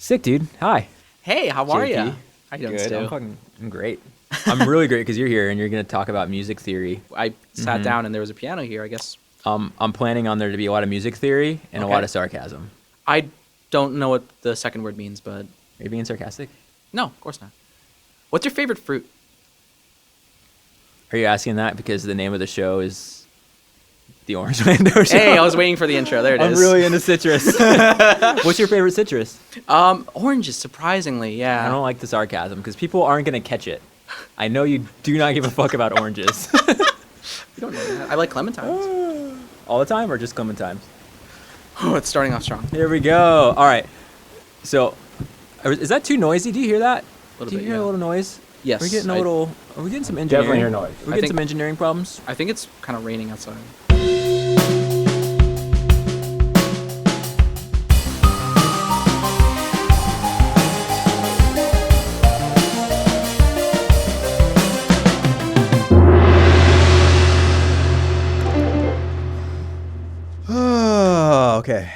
Sick, dude. Hi. Hey, how are JP. you? How you doing, Good. Stu? I'm great. I'm really great because you're here and you're going to talk about music theory. I sat down and there was a piano here, I guess. I'm planning on there to be a lot of music theory and a Okay. lot of sarcasm. I don't know what the second word means, but Are you being sarcastic? no, of course not. What's your favorite fruit? Are you asking that because the name of the show is The Orange Lando Show? Hey, I was waiting for the intro. There it is. I'm really into citrus. What's your favorite citrus? Oranges, surprisingly, yeah. I don't like the sarcasm because people aren't going to catch it. I know you do not give a fuck about oranges. You don't know that. I like clementines. All the time or just clementines? Oh, it's starting off strong. Here we go. All right. So, is that too noisy? Do you hear that? Little Do you bit, hear yeah. a little noise? Yes. Are we getting Are we getting some engineering? Definitely hear noise. We're I getting think- some engineering problems. I think it's kind of raining outside. Oh, okay.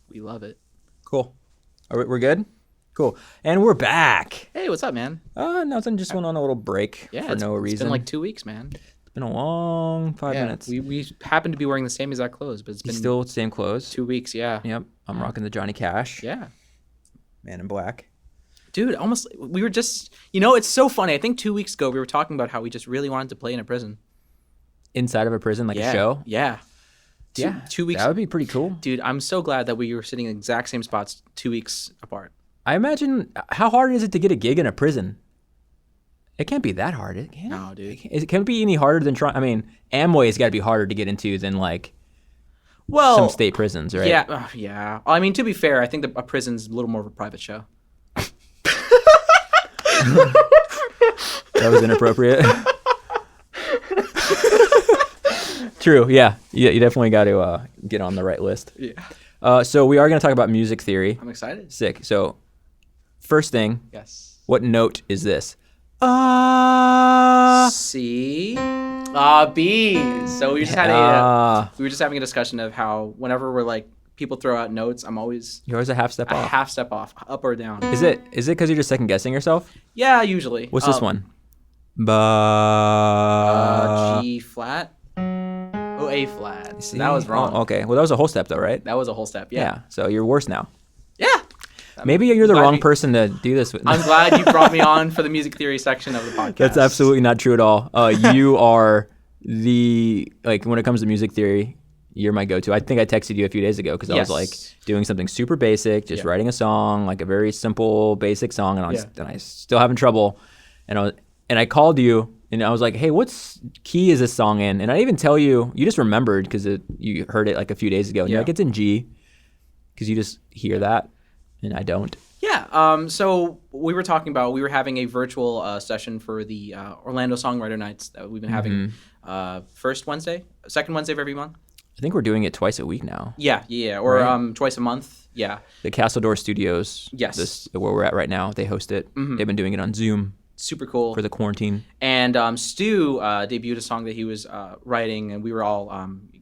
We love it. Cool. We're good? Cool. And we're back. Hey, what's up, man? Nothing. Just went on a little break Yeah, for no It's reason. been like 2 weeks, man. It's been a long 5 minutes. We happen to be wearing the same exact clothes, but it's been Still same clothes. 2 weeks, yeah. Yep. I'm rocking the Johnny Cash. Yeah. Man in Black. Dude, almost, we were just, it's so funny. I think 2 weeks ago we were talking about how we just really wanted to play in a prison. Inside of a prison, like Yeah. a show. Yeah. Yeah. 2 weeks. That would be pretty cool. Dude, I'm so glad that we were sitting in the exact same spots 2 weeks apart. I imagine, how hard is it to get a gig in a prison? It can't be that hard. It can't. No, dude. It can't be any harder than trying. I mean, Amway's got to be harder to get into than like Well, some state prisons, right? Yeah, yeah. I mean, to be fair, I think a prison's a little more of a private show. That was inappropriate. True. Yeah. You definitely got to get on the right list. Yeah. So we are going to talk about music theory. I'm excited. Sick. So first thing, Yes. what note is this? C. B. So we just had we were just having a discussion of how whenever we're like people throw out notes, I'm always You're always a half step a off. half step off, up or down. Is it because you're just second guessing yourself? Yeah, usually. What's this one? G flat. Oh, A flat. See? That was wrong. Oh, okay. Well, that was a whole step though, right? That was a whole step. Yeah. So you're worse now. Yeah. Maybe you're the glad wrong you- person to do this with. I'm glad you brought me on for the music theory section of the podcast. That's absolutely not true at all. You are when it comes to music theory, you're my go-to. I think I texted you a few days ago because I was like Yes. doing something super basic, just Yeah. writing a song, like a very simple, basic song, and I was still having trouble. And I called you and I was like, hey, what's key is this song in? And I didn't even tell you. You just remembered because you heard it like a few days ago. And you're Yeah. like, it's in G because you just hear that, and I don't. Yeah. So we were talking about we were having a virtual session for the Orlando Songwriter Nights that we've been having second Wednesday of every month. I think we're doing it twice a week now. Yeah. Or Right. twice a month. Yeah. The Castle Door Studios. Yes. This where we're at right now. They host it. They've been doing it on Zoom Super cool. for the quarantine. And Stu debuted a song that he was writing, and we were all,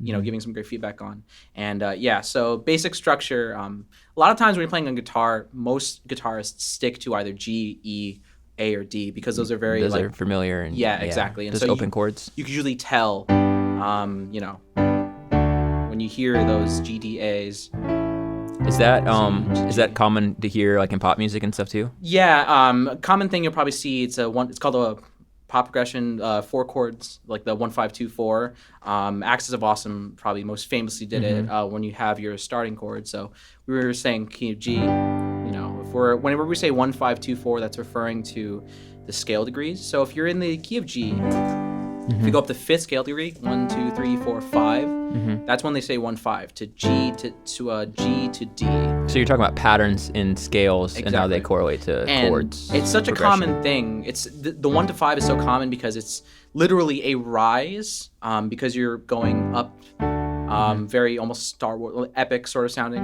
giving some great feedback on. And so basic structure. A lot of times when you're playing on guitar, most guitarists stick to either G, E, A, or D because those are very Those are familiar. And, Yeah, exactly. And Just so open you- chords. you can usually tell, when you hear those G, D, A's. Is that common to hear like in pop music and stuff too? Yeah, a common thing you'll probably see. It's called a pop progression, 4 chords, like the 1-5-2-4. Axis of Awesome probably most famously did it when you have your starting chord. So we were saying key of G. Whenever we say 1-5-2-4, that's referring to the scale degrees. So if you're in the key of G, if you go up the 5th scale degree, 1, 2, 3, 4, 5, that's when they say 1-5 to G to G to D. So you're talking about patterns in scales and how they Exactly. correlate to And chords. it's such a progression. common thing. It's the 1 to 5 is so common because it's literally a rise because you're going up, very almost Star Wars epic sort of sounding,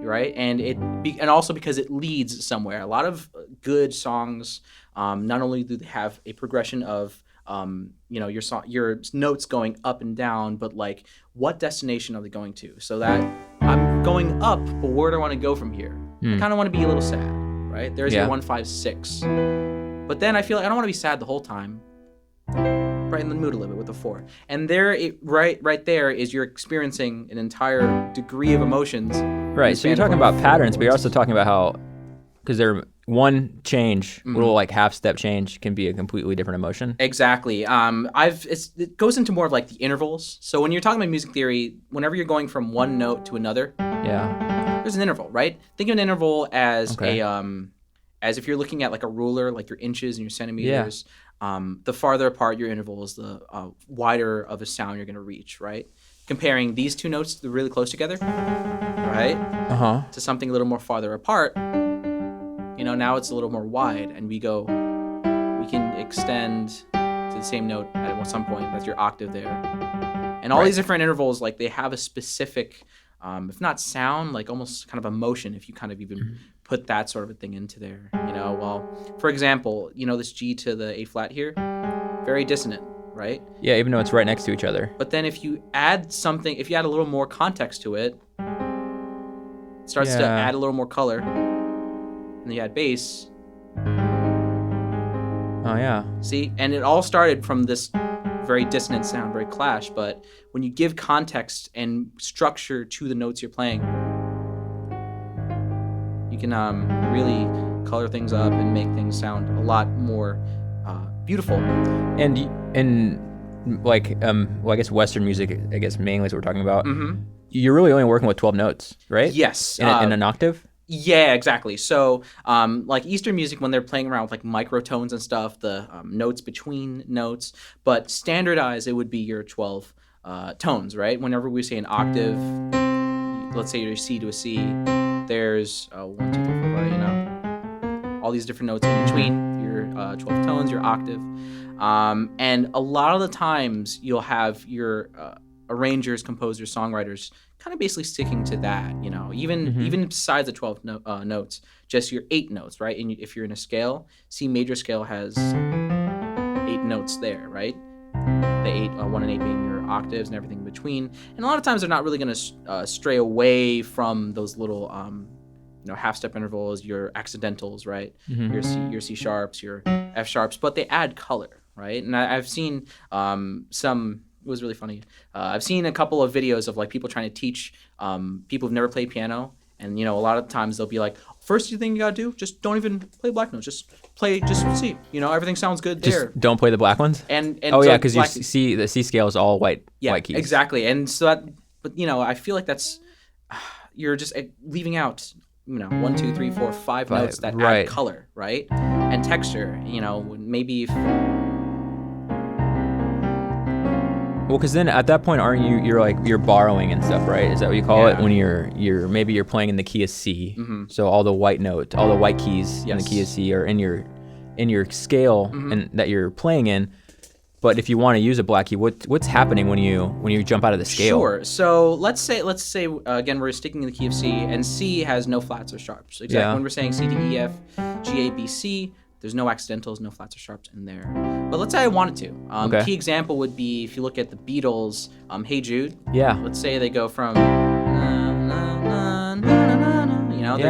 right? And and also because it leads somewhere. A lot of good songs, not only do they have a progression of your notes going up and down, but like what destination are they going to? So that I'm going up, but where do I want to go from here? I kind of want to be a little sad, right? There's your 1, 5, 6. But then I feel like I don't want to be sad the whole time. Brighten the mood a little bit with the 4. And right there is you're experiencing an entire degree of emotions. Right. So you're talking about patterns, but you're also talking about how, because they're one change, little like half step change can be a completely different emotion. Exactly. It goes into more of like the intervals. So when you're talking about music theory, whenever you're going from one note to another, there's an interval, right? Think of an interval as as if you're looking at like a ruler, like your inches and your centimeters. The farther apart your interval is, the wider of a sound you're going to reach, right? Comparing these two notes to really close together, right? To something a little more farther apart, now it's a little more wide, and we can extend to the same note at some point. That's your octave there. And all these different intervals, like they have a specific, if not sound, like almost kind of emotion, if you kind of even put that sort of a thing into there. Well, for example, this G to the A flat here, very dissonant, right? Yeah, even though it's right next to each other. But then if you add a little more context to it, it starts to add a little more color. And you add bass. Oh, yeah. See? And it all started from this very dissonant sound, very clash. But when you give context and structure to the notes you're playing, you can really color things up and make things sound a lot more beautiful. And like, I guess Western music, I guess mainly is what we're talking about. You're really only working with 12 notes, right? Yes. In an octave? Yeah, exactly. So, like Eastern music, when they're playing around with like microtones and stuff, the notes between notes, but standardized, it would be your 12 tones, right? Whenever we say an octave, let's say your C to a C, there's 1, 2, 3, 4, all these different notes in between your 12 tones, your octave, and a lot of the times you'll have your arrangers, composers, songwriters kind of basically sticking to that, even besides the 12 notes, just your 8 notes, right? And if you're in a scale, C major scale has 8 notes there, right? The 8, 1 and 8 being your octaves and everything in between. And a lot of times they're not really going to stray away from those little, half step intervals, your accidentals, right? Your C sharps, your F sharps, but they add color, right? And I've seen it was really funny. I've seen a couple of videos of like people trying to teach people who've never played piano, and a lot of times they'll be like, first thing you gotta do, just don't even play black notes, just C. Everything sounds good there. Just don't play the black ones. And oh yeah, because the C scale is all white keys. Exactly. And so that, but I feel like that's you're just leaving out 1, 2, 3, 4, 5 notes that add color, right, and texture. Maybe if. Well, because then at that point, aren't you're borrowing and stuff, right? Is that what you call it when you're playing in the key of C? So all the white notes, all the white keys in the key of C are in your scale and that you're playing in. But if you want to use a black key, what's happening when you jump out of the scale? Sure. So let's say again we're sticking in the key of C, and C has no flats or sharps. Exactly. When we're saying C, D, E, F, G, A, B, C. There's no accidentals, no flats or sharps in there. But let's say I wanted to. Key example would be if you look at the Beatles, Hey Jude. Yeah. Let's say they go from, they're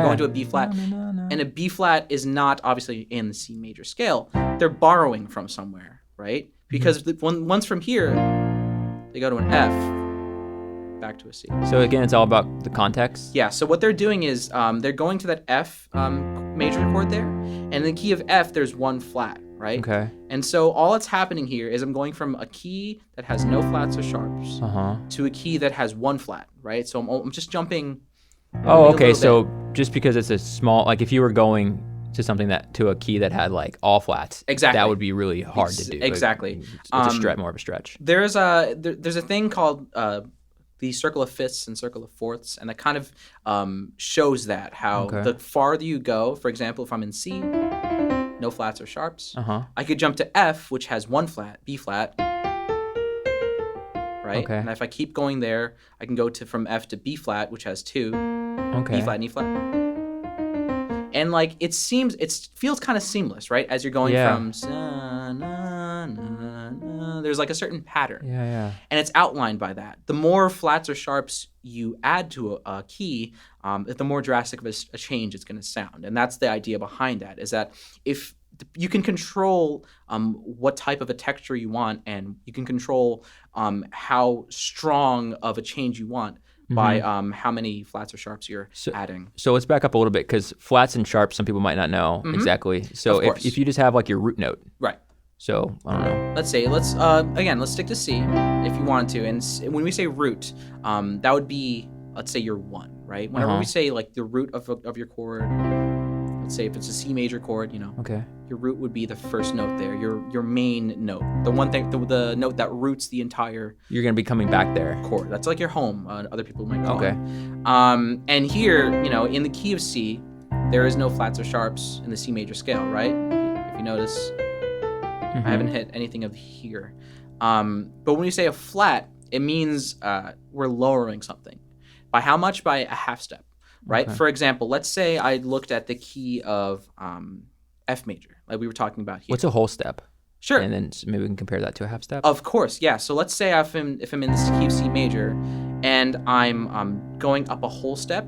going to a B flat. And a B flat is not obviously in the C major scale. They're borrowing from somewhere, right? Because once from here, they go to an F. Back to a C. So again, it's all about the context? Yeah, so what they're doing is they're going to that F major chord there, and in the key of F, there's 1 flat, right? Okay. And so all that's happening here is I'm going from a key that has no flats or sharps to a key that has 1 flat, right? So I'm just jumping. Oh, okay, so just because it's a small, like if you were going to something to a key that had like all flats, that would be really hard to do. Exactly. It's more of a stretch. There's a thing called the circle of fifths and circle of fourths, and that kind of shows that how the farther you go, for example, if I'm in C, no flats or sharps, I could jump to F, which has 1 flat, B flat, right? Okay. And if I keep going there, I can go from F to B flat, which has 2, B flat and E flat. And like it feels kind of seamless, right? As you're going from na, na, na, There's like a certain pattern. Yeah. And it's outlined by that. The more flats or sharps you add to a key, the more drastic of a change it's going to sound. And that's the idea behind that, is that if you can control what type of a texture you want, and you can control how strong of a change you want by how many flats or sharps you're adding. So let's back up a little bit, because flats and sharps, some people might not know exactly. So if you just have like your root note. Right. So, I don't know. Let's stick to C if you wanted to. And when we say root, that would be, let's say, your 1, right? Whenever we say like the root of your chord, let's say if it's a C major chord, Okay. your root would be the first note there, your main note, the one thing, the note that roots the entire. You're gonna be coming back there. Chord. That's like your home. Other people might call Okay. it. And here, in the key of C, there is no flats or sharps in the C major scale, right? If you notice, I haven't hit anything of here. But when you say a flat, it means we're lowering something. By how much? By a half step, right? Okay. For example, let's say I looked at the key of F major, like we were talking about here. What's a whole step? Sure. And then maybe we can compare that to a half step. Of course, yeah. So let's say if I'm in the key of C major, and I'm going up a whole step,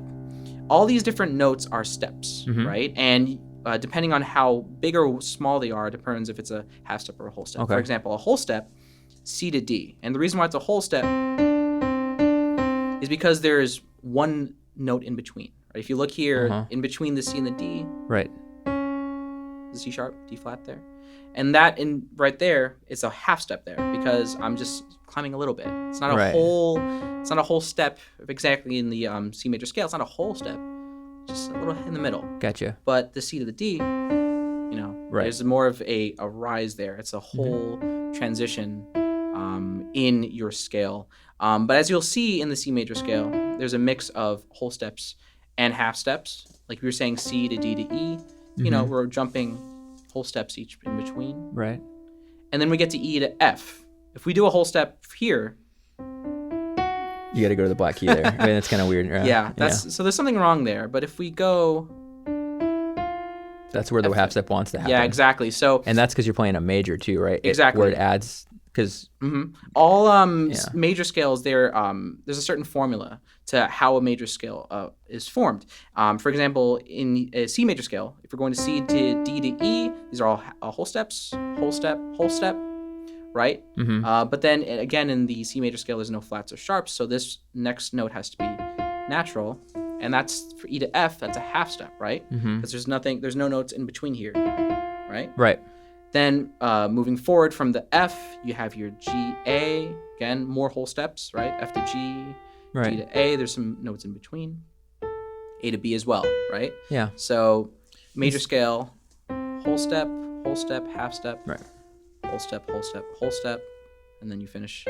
all these different notes are steps, right? And depending on how big or small they are, depends if it's a half step or a whole step. Okay. For example, a whole step, C to D. And the reason why it's a whole step is because there's one note in between. Right? If you look here, in between the C and the D, Right. the C sharp, D flat there. And that right there is a half step there, because I'm just climbing a little bit. It's not a whole step exactly in the C major scale. It's not a whole step, just a little in the middle. Gotcha. But the C to the D, there's more of a rise there. It's a whole transition in your scale. But as you'll see in the C major scale, there's a mix of whole steps and half steps. Like we were saying, C to D to E, we're jumping whole steps each in between. Right. And then we get to E to F. If we do a whole step here, you got to go to the black key there. I mean, that's kind of weird. Right? So there's something wrong there. But if we go, that's where the half step wants to happen. Yeah, exactly. So, and that's because you're playing a major too, right? Exactly. Where it adds, because all major scales, there's a certain formula to how a major scale is formed. For example, in a C major scale, if we're going to C to D to E, these are all whole steps, whole step, whole step, right? But then again, in the C major scale, there's no flats or sharps, so this next note has to be natural, and that's for E to F. That's a half step, right? Because there's no notes in between here, right? Right. Then moving forward from the F, you have your G, A. Again, more whole steps, right? F to G, Right. G to A. There's some notes in between. A to B as well, right? Yeah. So major scale, whole step, half step, Right. whole step, whole step, and then you finish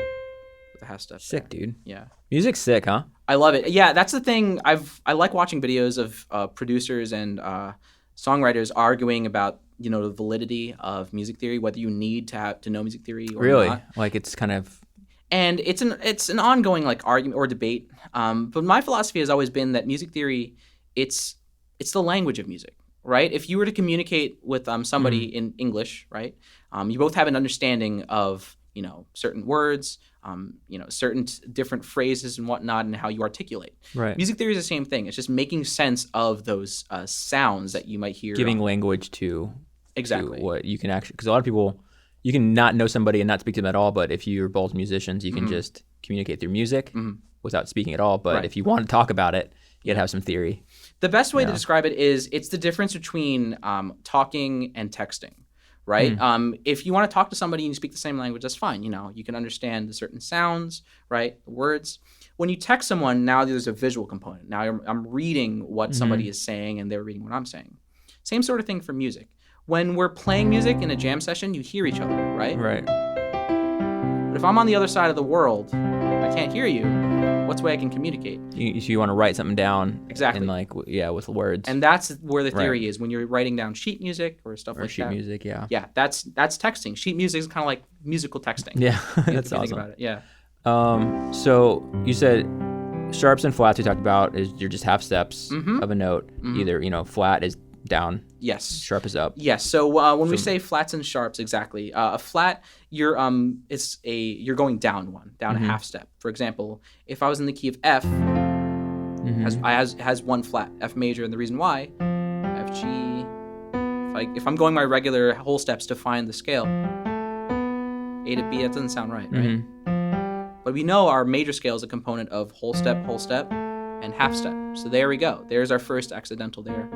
with a half step. Sick, there. dude. Yeah. Music's sick, huh? I love it. Yeah, that's the thing. I like watching videos of producers and songwriters arguing about the validity of music theory, whether you need to know music theory or really? not. Like it's kind of. And it's an ongoing like argument or debate. But my philosophy has always been that music theory, it's the language of music, right? If you were to communicate with somebody in English, right, you both have an understanding of certain words, certain different phrases and whatnot, and how you articulate. Right. Music theory is the same thing. It's just making sense of those sounds that you might hear. Giving language to exactly to what you can actually, because a lot of people, you can not know somebody and not speak to them at all, but if you're both musicians, you can just communicate through music without speaking at all. But if you want to talk about it, you gotta have some theory. The best way to describe it is it's the difference between talking and texting. Right? If you want to talk to somebody and you speak the same language, that's fine. You can understand the certain sounds, right? The words. When you text someone, now there's a visual component. Now I'm reading what somebody is saying and they're reading what I'm saying. Same sort of thing for music. When we're playing music in a jam session, you hear each other, right? Right. But if I'm on the other side of the world, I can't hear you. What's the way I can communicate? You want to write something down. Exactly. And with words. And that's where the theory is. When you're writing down sheet music or stuff like that. Or sheet music, yeah. Yeah, that's texting. Sheet music is kind of like musical texting. Yeah, that's awesome. awesome. Think about it. Yeah. So you said sharps and flats we talked about is you're just half steps of a note. Either, flat is down. Yes. Sharp is up. Yes. So when we say flats and sharps, exactly. A flat, you're going down a half step. For example, if I was in the key of F, has one flat, F major, and the reason why, F G. If I'm going my regular whole steps to find the scale, A to B, that doesn't sound right, right? But we know our major scale is a component of whole step, and half step. So there we go. There's our first accidental there.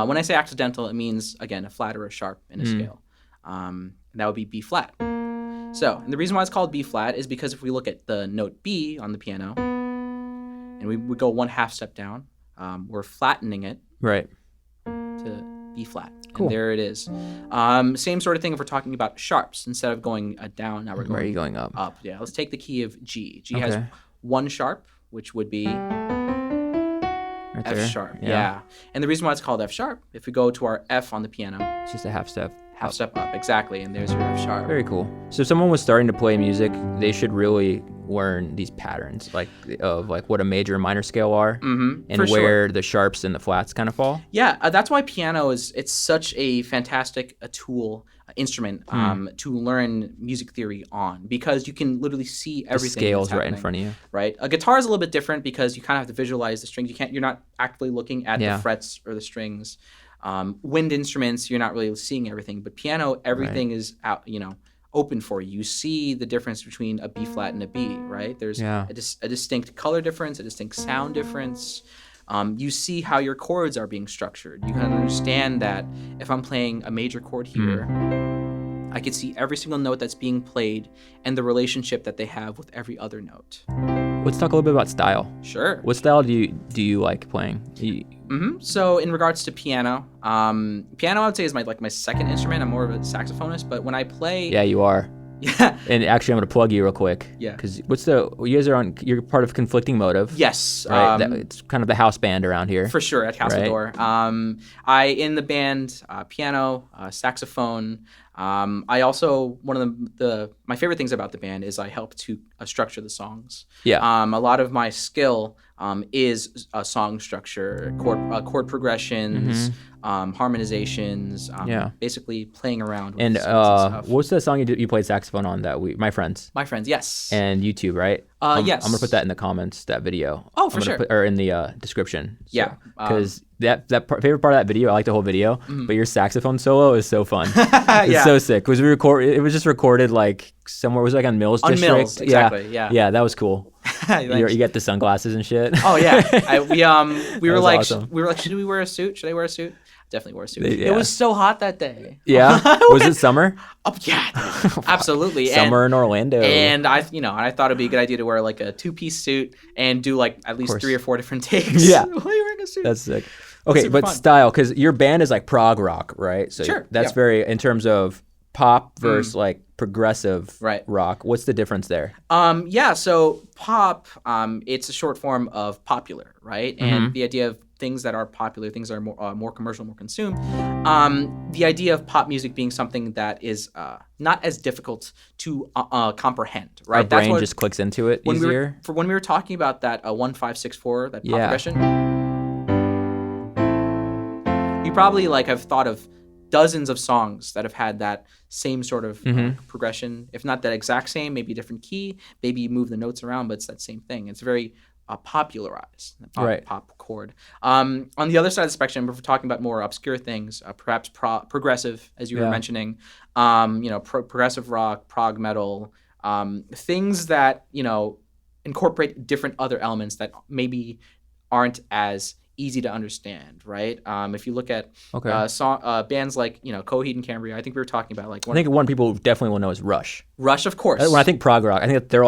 When I say accidental, it means, again, a flat or a sharp in a scale. And that would be B flat. So, and the reason why it's called B flat is because if we look at the note B on the piano, and we go one half step down, we're flattening it to B flat. Cool. And there it is. Same sort of thing if we're talking about sharps. Instead of going down, now we're going, where are you going up? Up, yeah. Let's take the key of G. G has one sharp, which would be F sharp. Yeah. And the reason why it's called F sharp, if we go to our F on the piano, it's just a half step. Half step up, exactly. And there's your F sharp. Very cool. So if someone was starting to play music, they should really learn these patterns, of what a major and minor scale are, and where the sharps and the flats kind of fall. Yeah, that's why piano it's such a fantastic instrument to learn music theory on, because you can literally see everything. The scales right in front of you. Right. A guitar is a little bit different because you kind of have to visualize the strings. You're not actively looking at the frets or the strings. Wind instruments, you're not really seeing everything, but piano, everything is out, open for you. You see the difference between a B flat and a B, right? There's a distinct color difference, a distinct sound difference. You see how your chords are being structured. You can understand that if I'm playing a major chord here, I can see every single note that's being played and the relationship that they have with every other note. Let's talk a little bit about style. Sure. What style do you like playing? So in regards to piano, piano I would say is my second instrument. I'm more of a saxophonist, but when I play... Yeah, you are. Yeah. And actually, I'm going to plug you real quick. Yeah. Because you guys are you're part of Conflicting Motive. Yes. Right? It's kind of the house band around here. For sure, at Castledore. Right. In the band, piano, saxophone. I also, one of my favorite things about the band is I help to structure the songs. Yeah. A lot of my skill is song structure, chord progressions, harmonizations, basically playing around with and stuff. What's the song you played saxophone on My Friends? My Friends, yes. And YouTube, right? Yes. I'm going to put that in the comments, that video. Oh, for sure. Or in the description. So, yeah. Because favorite part of that video, I like the whole video, but your saxophone solo is so fun. It's so sick. Because it was just recorded somewhere, was on Mills District. On Mills, exactly, yeah. Yeah, that was cool. You get the sunglasses and shit. Oh yeah, we were like, awesome. should we wear a suit? Should I wear a suit? Definitely wore a suit. Yeah. It was so hot that day. Yeah, was it summer? Oh yeah, absolutely. Summer in Orlando. And I thought it'd be a good idea to wear a 2-piece suit and do at least 3 or 4 different takes. Yeah, why are you wearing a suit? That's sick. Okay, but fun. Style, because your band is prog rock, right? So sure. That's very in terms of pop versus progressive rock. What's the difference there? So pop, it's a short form of popular, right? And the idea of things that are popular, things that are more commercial, more consumed. The idea of pop music being something that is not as difficult to comprehend, right? Our brain just clicks into it easier. When we were talking about that 1-5-6-4, that pop progression, you probably have thought of dozens of songs that have had that same sort of progression. If not that exact same, maybe a different key. Maybe you move the notes around, but it's that same thing. It's very popularized, pop chord. On the other side of the spectrum, if we're talking about more obscure things, perhaps progressive, as you were mentioning, progressive rock, prog metal, things that incorporate different other elements that maybe aren't as easy to understand, right? If you look at bands like Coheed and Cambria, I think we were talking about I think one people definitely will know is Rush. Rush, of course. When I think prog rock, I think that they're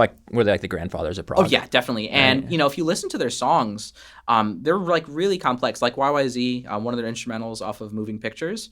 the grandfathers of prog. Oh yeah, definitely. And if you listen to their songs, they're really complex. Like YYZ, one of their instrumentals off of Moving Pictures.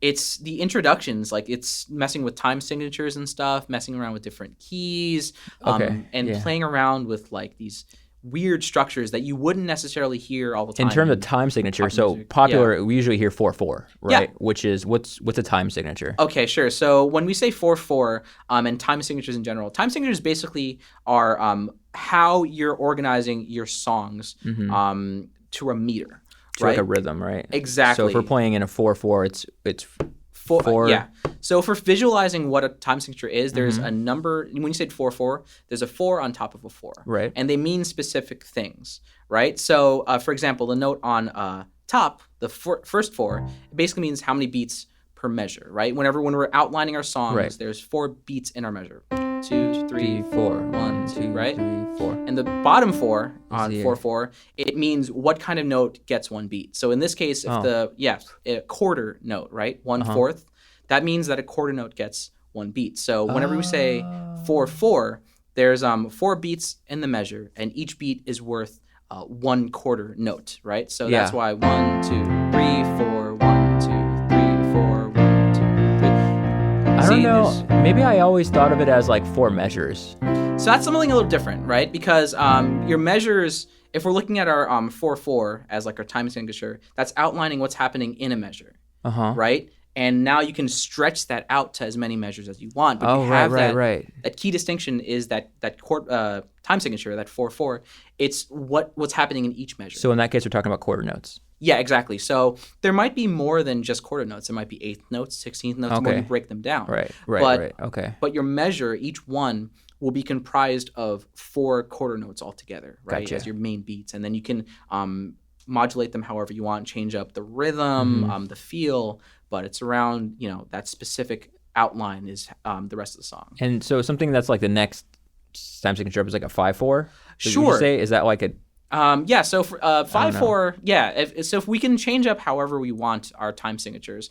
It's the introductions, it's messing with time signatures and stuff, messing around with different keys, and playing around with these weird structures that you wouldn't necessarily hear all the time. In terms of time signature, so popular, we usually hear 4/4, right? Which is what's a time signature? Okay, sure. So when we say 4/4, and time signatures in general, time signatures basically are how you're organizing your songs to a meter. to like a rhythm, right? Exactly. So if we're playing in a 4/4, it's four. Yeah. So for visualizing what a time signature is, there's a number. When you say 4/4, there's a 4 on top of a 4. Right. And they mean specific things, right? So for example, the note on top, the first 4, it basically means how many beats per measure, right? When we're outlining our songs, there's 4 beats in our measure. 2, 3, 4, 1, 2, right? 3, 4. And the bottom 4 on 4/4, it means what kind of note gets 1 beat. So in this case, if a quarter note, right? 1/4, that means that a quarter note gets 1 beat. So whenever we say 4/4, there's 4 beats in the measure, and each beat is worth 1 quarter note, right? So that's why 1, 2, 3, 4, 1, 2, 3, 4, 1, 2, 3. I don't know. Maybe I always thought of it as like 4 measures. So that's something a little different, right? Because your measures, if we're looking at our 4/4 as like our time signature, that's outlining what's happening in a measure, right? And now you can stretch that out to as many measures as you want. But you have that key distinction is that chord time signature, that 4/4. It's what's happening in each measure. So in that case, we're talking about quarter notes. Yeah, exactly. So there might be more than just quarter notes. There might be 8th notes, 16th notes, when you break them down. Right. Okay. But your measure, each one, will be comprised of 4 quarter notes altogether, right? Gotcha. As your main beats. And then you can modulate them however you want, change up the rhythm, the feel, but it's around, that specific outline is the rest of the song. And so something that's like the next time signature up is like a 5/4? Sure. Would you say, is that like a... So for 5/4, so if we can change up however we want our time signatures.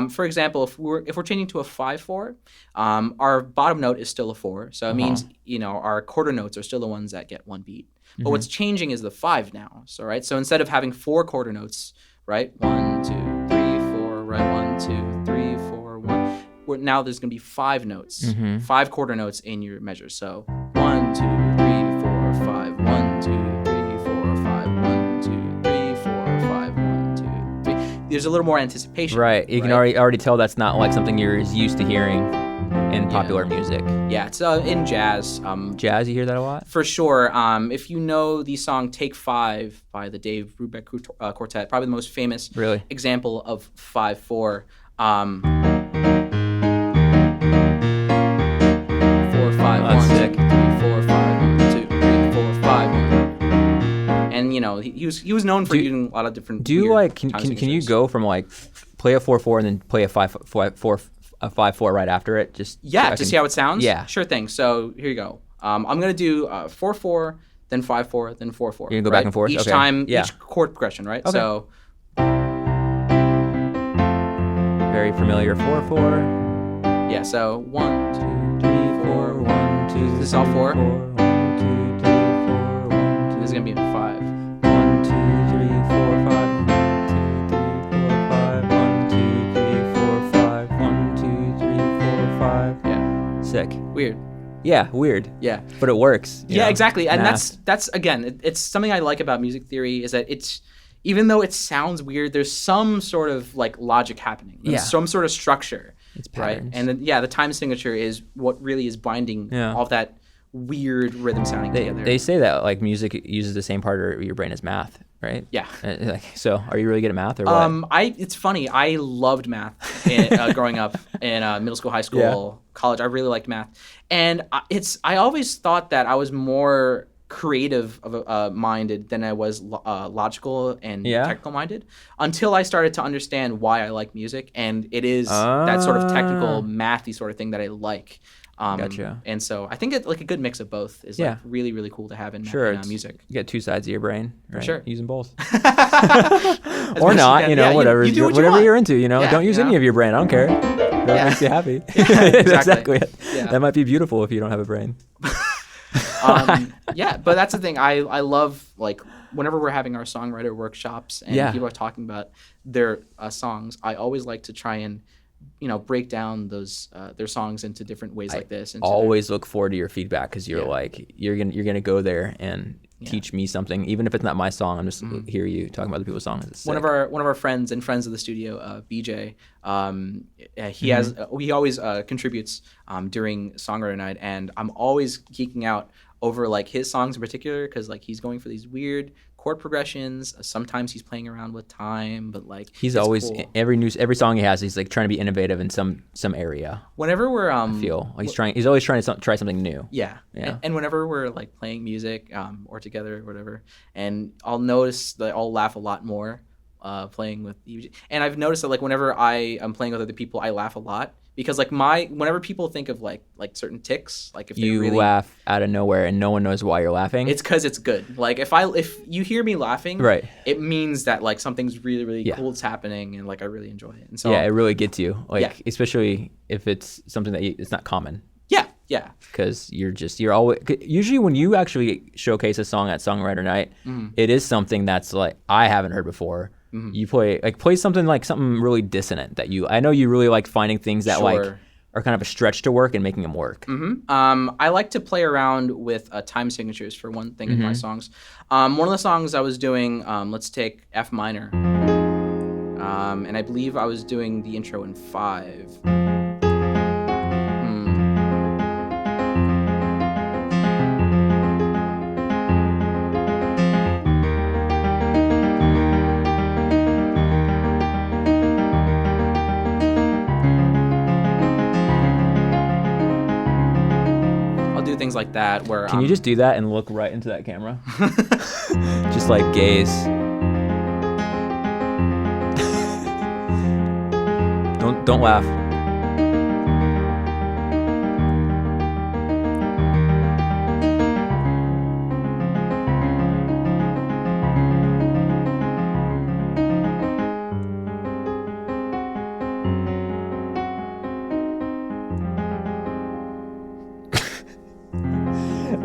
For example, if we're changing to a 5/4, our bottom note is still a 4. So it means, our quarter notes are still the ones that get 1 beat. But what's changing is the 5 now. So right. So instead of having 4 quarter notes, right? 1, 2, 3, 4, right? 1, 2, 3, 4, 1. Now there's gonna be 5 notes, 5 quarter notes in your measure. So 1, 2, 3, 4, 5. 1, 2, 3, 4, 5. 1, 2, 3, 4, 5. 1, 2, 3. There's a little more anticipation. Right. You can already tell that's not like something you're as used to hearing in popular music. Yeah, it's in jazz. Jazz, you hear that a lot? For sure. If you know the song Take 5 by the Dave Brubeck Quartet, probably the most famous example of 5/4. 4, 5, 1, 2, 3, 4, 5, 1, 2, 3, 4, 5, 1. And he was known for using a lot of different. Do you can you go from like play a 4/4 and then play a 5/4 right after it? Just see how it sounds? Yeah. Sure thing. So here you go. I'm going to do 4/4, then 5/4, then 4/4. You're going to go back and forth? Each time, each chord progression, right? Okay. So. Very familiar 4/4. Yeah, so 1, 2, 3, 4, 1, 2. This is all 4. 1, 2, 3, 4, 1, 2. This is going to be in 5. 1, 2, 3, 4, 5. 1, 2, 3, 4, 5. 1, 2, 3, 4, 5. Yeah. Sick. Weird. Yeah, weird. Yeah. But it works. Yeah, exactly. And that's again, it's something I like about music theory is that it's, even though it sounds weird, there's some sort of like logic happening. There's some sort of structure. It's patterns. Right? And then, the time signature is what really is binding all of that weird rhythm sounding together. They say that like music uses the same part of your brain as math, right? Yeah. So are you really good at math or what? It's funny. I loved math growing up in middle school, high school, college. I really liked math. And I always thought that I was more creative minded than I was logical and technical minded until I started to understand why I like music, and it is that sort of technical mathy sort of thing that I like. Gotcha. And so I think like a good mix of both is like really, really cool to have in music. You get 2 sides of your brain, right? For sure. Use them both. Or not, whatever you're into, don't use any of your brain. I don't care. That makes you happy. Exactly. Yeah. That might be beautiful if you don't have a brain. But that's the thing. I love, like, whenever we're having our songwriter workshops and people are talking about their songs, I always like to try and break down those their songs into different ways like this. And always look forward to your feedback because you're you're gonna go there and teach me something, even if it's not my song. I'm just hear you talking about other people's songs. One of our friends and friends of the studio, BJ, he always contributes during songwriter night, and I'm always geeking out over like his songs in particular because like he's going for these weird chord progressions. Sometimes he's playing around with time, but like he's it's always cool. every song he has, he's like trying to be innovative in some area. Whenever we're I feel he's always trying to try something new. Yeah. And whenever we're like playing music or together or whatever, and I'll notice that I'll laugh a lot more playing with you. And I've noticed that like whenever I am playing with other people, I laugh a lot because like whenever people think of like certain tics, like if you really laugh out of nowhere and no one knows why you're laughing. it's because it's good. Like if you hear me laughing, right, it means that like something's really really cool is happening and like I really enjoy it. And so it really gets you. Like especially if it's something that it's not common. Yeah. Because you're always usually when you actually showcase a song at Songwriter Night, it is something that's like I haven't heard before. You play something really dissonant that I know you really like finding things that like are kind of a stretch to work and making them work. I like to play around with time signatures for one thing in my songs. One of the songs I was doing, let's take F minor, and I believe I was doing the intro in 5. Things like that where can you just do that and look right into that camera? Just like gaze. don't laugh.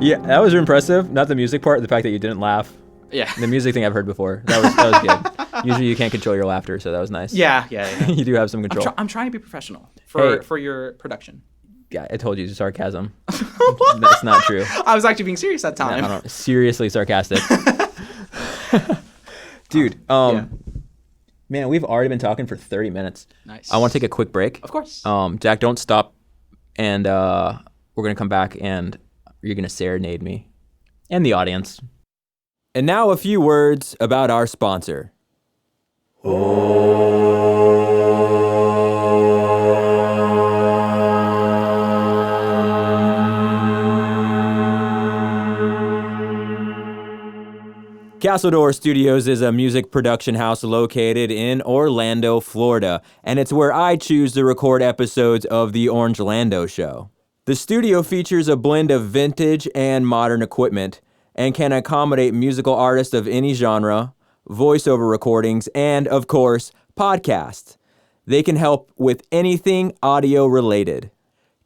Yeah, that was impressive. Not the music part, the fact that you didn't laugh. Yeah. The music thing I've heard before. That was good. Usually you can't control your laughter, so that was nice. Yeah. You do have some control. I'm trying to be professional for your production. Yeah, I told you, it's sarcasm. That's not true. I was actually being serious that time. No, seriously sarcastic. Dude, man, we've already been talking for 30 minutes. Nice. I want to take a quick break. Of course. Jack, don't stop, and we're going to come back and you're going to serenade me and the audience. And now a few words about our sponsor. Castledor Studios is a music production house located in Orlando, Florida, and it's where I choose to record episodes of The Orange Lando Show. The studio features a blend of vintage and modern equipment and can accommodate musical artists of any genre, voiceover recordings, and, of course, podcasts. They can help with anything audio related.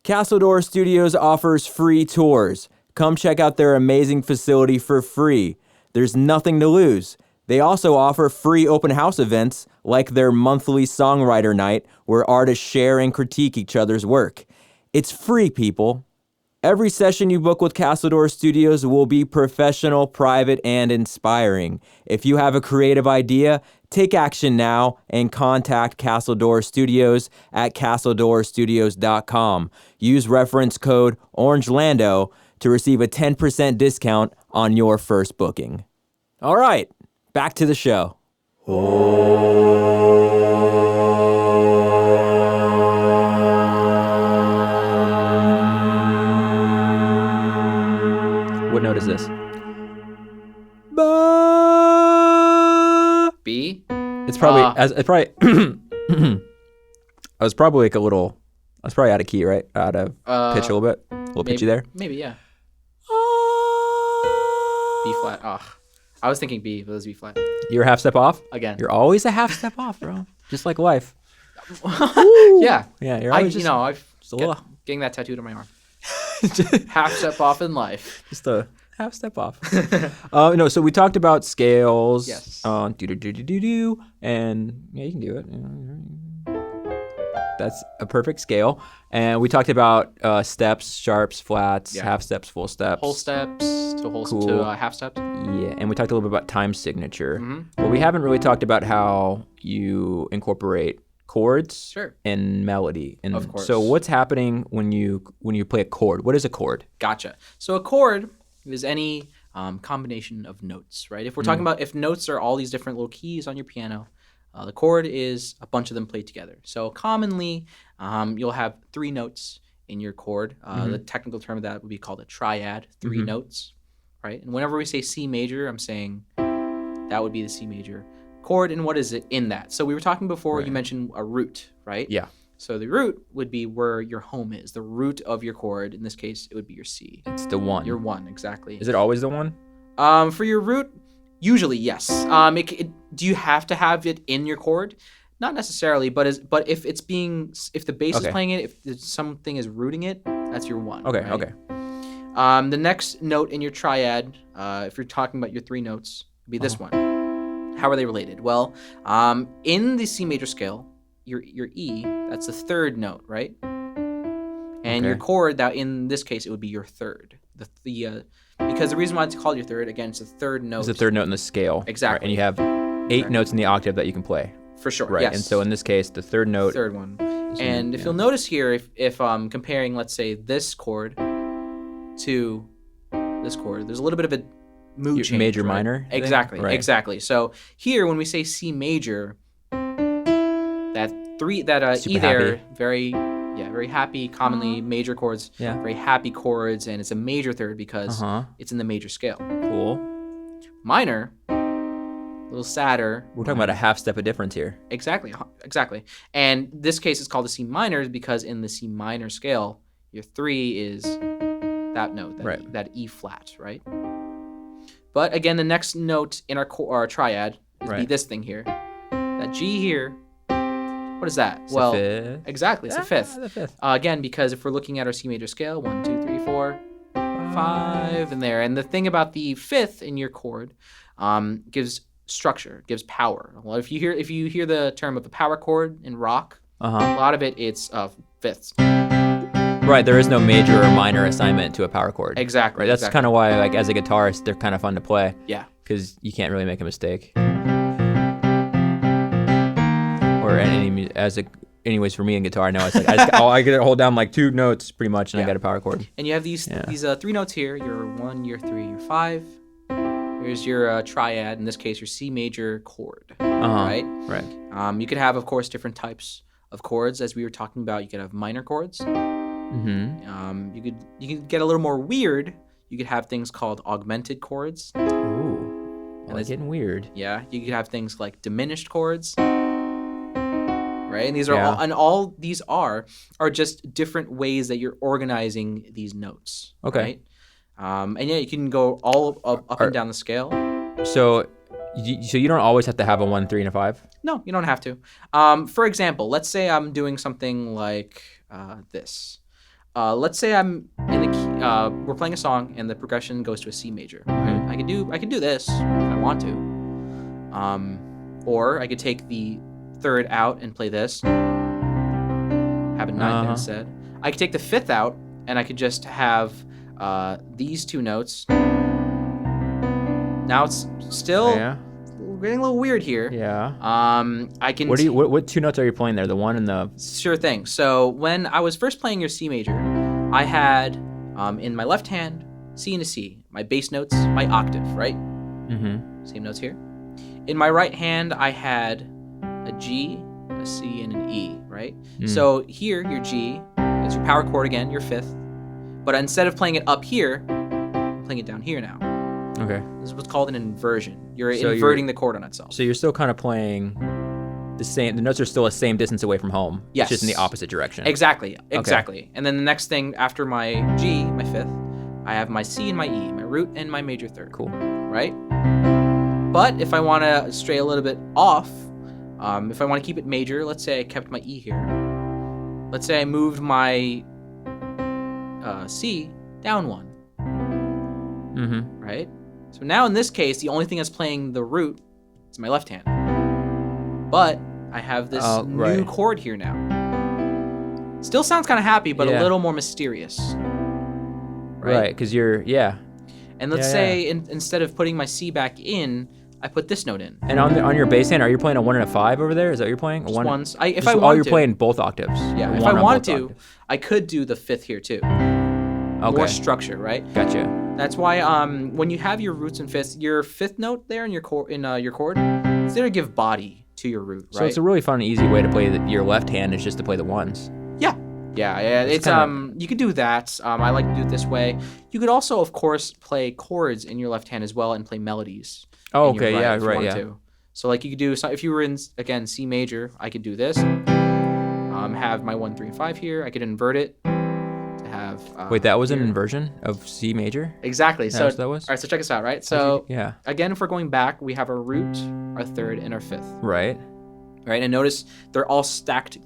Castledor Studios offers free tours. Come check out their amazing facility for free. There's nothing to lose. They also offer free open house events like their monthly songwriter night where artists share and critique each other's work. It's free, people. Every session you book with Castledor Studios will be professional, private, and inspiring. If you have a creative idea, take action now and contact Castledor Studios at castledorstudios.com. Use reference code OrangeLando to receive a 10% discount on your first booking. All right, back to the show. What note is this? B? It's probably I was probably like I was probably out of key, right? Out of pitch a little bit. A little pitchy there. Maybe, yeah. B flat. Oh, I was thinking B, but it was B flat. You're a half step off? Again. You're always a half step off, bro. Just like life. Yeah. Yeah, you're always getting that tattooed on my arm. Half step off in life. Just a half step off. No, so we talked about scales. Yes. Do-do-do-do-do-do. And yeah, you can do it. That's a perfect scale. And we talked about steps, sharps, flats, half steps, full steps. Whole steps to to half steps. Yeah, and we talked a little bit about time signature. But we haven't really talked about how you incorporate chords and melody. And of course. So what's happening when you play a chord? What is a chord? Gotcha. So a chord is any combination of notes, right? If we're talking about if notes are all these different little keys on your piano, the chord is a bunch of them played together. So commonly, you'll have 3 notes in your chord. The technical term of that would be called a triad, 3 notes, right? And whenever we say C major, I'm saying that would be the C major chord. And what is it in that? So we were talking before, you mentioned a root, right? Yeah. So the root would be where your home is. The root of your chord, in this case, it would be your C. It's the 1. Your 1, exactly. Is it always the 1? For your root, usually yes. Do you have to have it in your chord? Not necessarily, but if the bass is playing it, if something is rooting it, that's your 1. Okay. Right? Okay. The next note in your triad, if you're talking about your 3 notes, would be this one. How are they related? Well, in the C major scale, your E, that's the 3rd note, right? And your chord, that in this case, it would be your 3rd. Because the reason why it's called your 3rd, again, it's the 3rd note. It's the 3rd note in the scale. Exactly. Right? And you have 8 notes in the octave that you can play. For sure. Right. Yes. And so in this case, the 3rd note. 3rd one. And if you'll notice here, if comparing, let's say, this chord to this chord, there's a little bit of a mood change. Major, right? minor. Exactly. Right. Exactly. So here, when we say C major, that Super E there, happy. very happy. Commonly major chords. Yeah. Very happy chords, and it's a major 3rd because it's in the major scale. Cool. Minor, a little sadder. We're talking about a half step of difference here. Exactly. And this case is called the C minor because in the C minor scale, your 3 is that note, that E flat, right? But again, the next note in our triad is be this thing here. That G here, what is that? It's a fifth. Exactly, it's a 5th. The 5th. Again, because if we're looking at our C major scale, 1, 2, 3, 4, 5 in there. And the thing about the 5th in your chord gives structure, gives power. Well, if you hear the term of a power chord in rock, a lot of it's 5ths. Right, there is no major or minor assignment to a power chord. Exactly. Right, that's kind of why, like, as a guitarist, they're kind of fun to play. Yeah. Because you can't really make a mistake. Or anyways, for me in guitar, I know it's like I get to hold down like 2 notes pretty much, and I got a power chord. And you have these 3 notes here. Your 1, your 3, your 5. Here's your triad. In this case, your C major chord. Right. Right. You could have, of course, different types of chords, as we were talking about. You could have minor chords. You could get a little more weird. You could have things called augmented chords. Ooh, I like getting weird. Yeah, you could have things like diminished chords. Right, and these are all these are just different ways that you're organizing these notes. Okay. Right? And you can go all up and down the scale. So you don't always have to have a 1, 3, and a 5? No, you don't have to. For example, let's say I'm doing something like this. Let's say I'm in the key, we're playing a song and the progression goes to a C major. Right? I could do this if I want to. Or I could take the 3rd out and play this. Have a 9th instead. I could take the 5th out and I could just have these 2 notes. Now it's still getting a little weird here. Yeah. I can. What 2 notes are you playing there? The 1 and the. Sure thing. So when I was first playing your C major, I had in my left hand C and a C, my bass notes, my octave, right? Same notes here. In my right hand, I had a G, a C, and an E, right? So here, your G is your power chord again, your 5th. But instead of playing it up here, I'm playing it down here now. Okay. This is what's called an inversion. You're inverting the chord on itself. So you're still kind of playing the same. The notes are still the same distance away from home. Yes. It's just in the opposite direction. Exactly. And then the next thing after my G, my 5th, I have my C and my E, my root and my major 3rd. Cool. Right? But if I want to stray a little bit off, if I want to keep it major, let's say I kept my E here. Let's say I moved my C down 1. Right? So now in this case, the only thing that's playing the root is my left hand. But I have this new chord here now. Still sounds kind of happy, but a little more mysterious. Right, because you're, And let's say instead of putting my C back in, I put this note in. And on your bass hand, are you playing a 1 and a 5 over there? Is that what you're playing? Just ones. If I I wanted oh, you're to. playing both octaves. Yeah, if I wanted to, I could do the 5th here too. Okay. More structure, right? Gotcha. That's why when you have your roots and fifths, your fifth note there in your chord, it's there to give body to your root, right? So it's a really fun, easy way to play your left hand is just to play the ones. Yeah. It's you could do that. I like to do it this way. You could also, of course, play chords in your left hand as well and play melodies. Oh, okay, right. So like you could do, if you were in again C major, I could do this. Have my 1, 3, and 5 here. I could invert it to have. Wait, that was an inversion of C major? Exactly. So that was. All right. So check this out, right? So again, if we're going back, we have our root, our third, and our fifth. Right. Right, and notice they're all stacked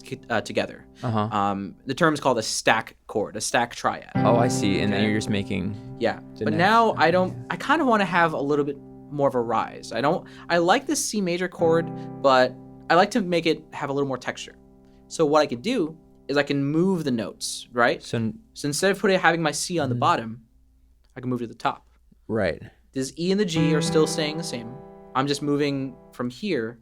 together. The term is called a stack chord, a stack triad. Oh, I see. And then you're just making. Yeah, but now I kind of want to have a little bit more of a rise. I like this C major chord, but I like to make it have a little more texture. So what I could do is I can move the notes, right? So instead of having my C on the bottom, I can move to the top. Right. This E and the G are still staying the same. I'm just moving from here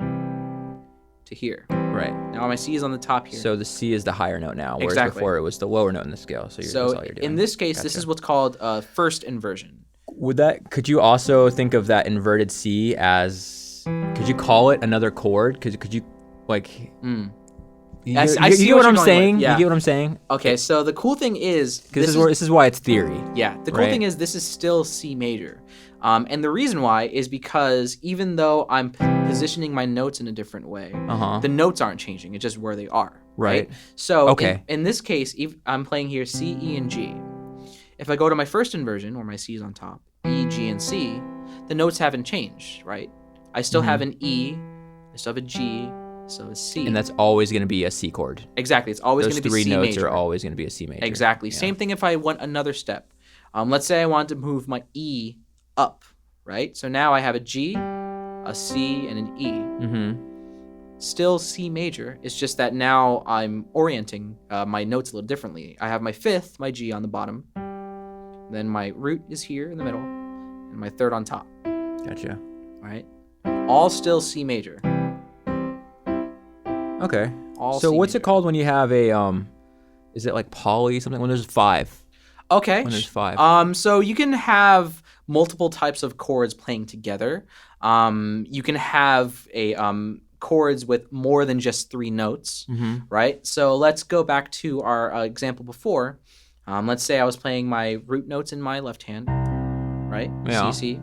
to here. Right. Now my C is on the top here. So the C is the higher note now, whereas before it was the lower note in the scale. So that's all you're doing. In this case, this is what's called first inversion. Could you also think of that inverted C as, could you call it another chord? Could you like... You get what I'm saying? You get what I'm saying? Okay, so the cool thing is... Because this is why it's theory. Yeah, the cool thing is this is still C major. And the reason why is because even though I'm positioning my notes in a different way, the notes aren't changing. It's just where they are. Right? So in this case, I'm playing here C, E, and G. If I go to my first inversion, where my C is on top, E, G, and C, the notes haven't changed, right? I still have an E, I still have a G, so a C. And that's always going to be a C chord. Exactly. It's always going to be C major. Those 3 notes are always going to be a C major. Exactly. Yeah. Same thing if I went another step. Let's say I wanted to move my E up, right? So now I have a G, a C, and an E. Still C major. It's just that now I'm orienting my notes a little differently. I have my fifth, my G on the bottom. Then my root is here in the middle. And my third on top. Gotcha. All right? All still C major. Okay. All so C what's major. it called when you have a is it like poly something when there's 5? Okay. When there's 5. So you can have multiple types of chords playing together. You can have a chords with more than just 3 notes, right? So let's go back to our example before. Let's say I was playing my root notes in my left hand, right? Yeah. C, C.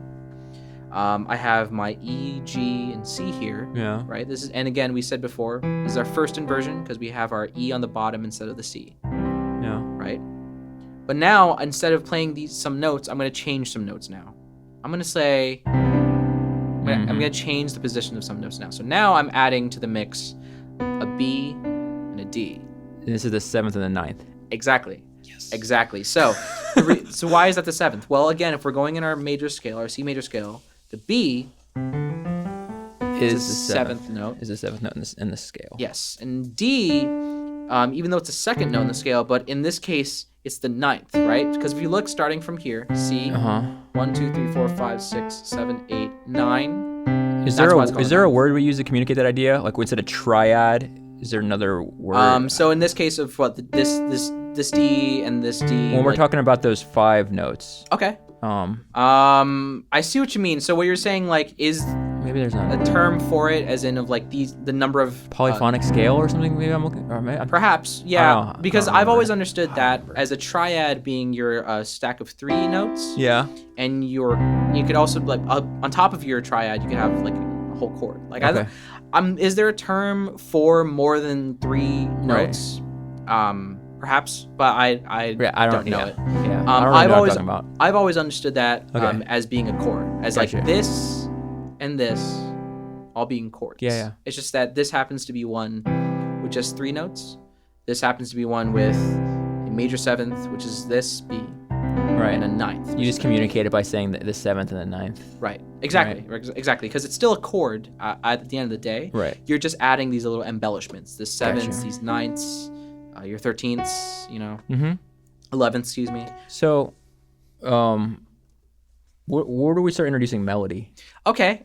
I have my E, G, and C here. Yeah. Right. And again, we said before, this is our first inversion because we have our E on the bottom instead of the C. Yeah. Right. But now, instead of playing some notes, I'm going to change some notes now. I'm going to say, I'm going to change the position of some notes now. So now I'm adding to the mix a B and a D. And this is the 7th and the 9th. Exactly. Yes. Exactly. So, so why is that the 7th? Well, again, if we're going in our major scale, our C major scale, the B is the 7th note. Is the 7th note in the scale. Yes. And D, even though it's the 2nd note in the scale, but in this case, it's the 9th, right? Because if you look starting from here, C, 1, 2, 3, 4, 5, 6, 7, 8, 9. Is there a word we use to communicate that idea? Like instead of triad, is there another word? So in this case of this D and this D. When we're talking about those 5 notes. Okay. I see what you mean. So what you're saying, like, is maybe there's not a term for it, as in of like the number of polyphonic scale or something. Maybe I'm looking. Or maybe perhaps, yeah. Because I've always understood that as a triad being your stack of 3 notes. Yeah. And you could also like on top of your triad, you could have like a whole chord. Like, is there a term for more than 3 notes? Right. Perhaps, but I don't know it. Yeah, I don't know what I'm talking about. I've always understood that as being a chord, as like this and this all being chords. Yeah. It's just that this happens to be one with just 3 notes. This happens to be one with a major 7th, which is this B, and a 9th. You just communicate it by saying the 7th and the 9th. Right. Exactly. Right. Exactly. Because it's still a chord at the end of the day. Right. You're just adding these little embellishments, the 7ths, these 9ths. Your 13ths, 11th, excuse me. So, where do we start introducing melody? Okay.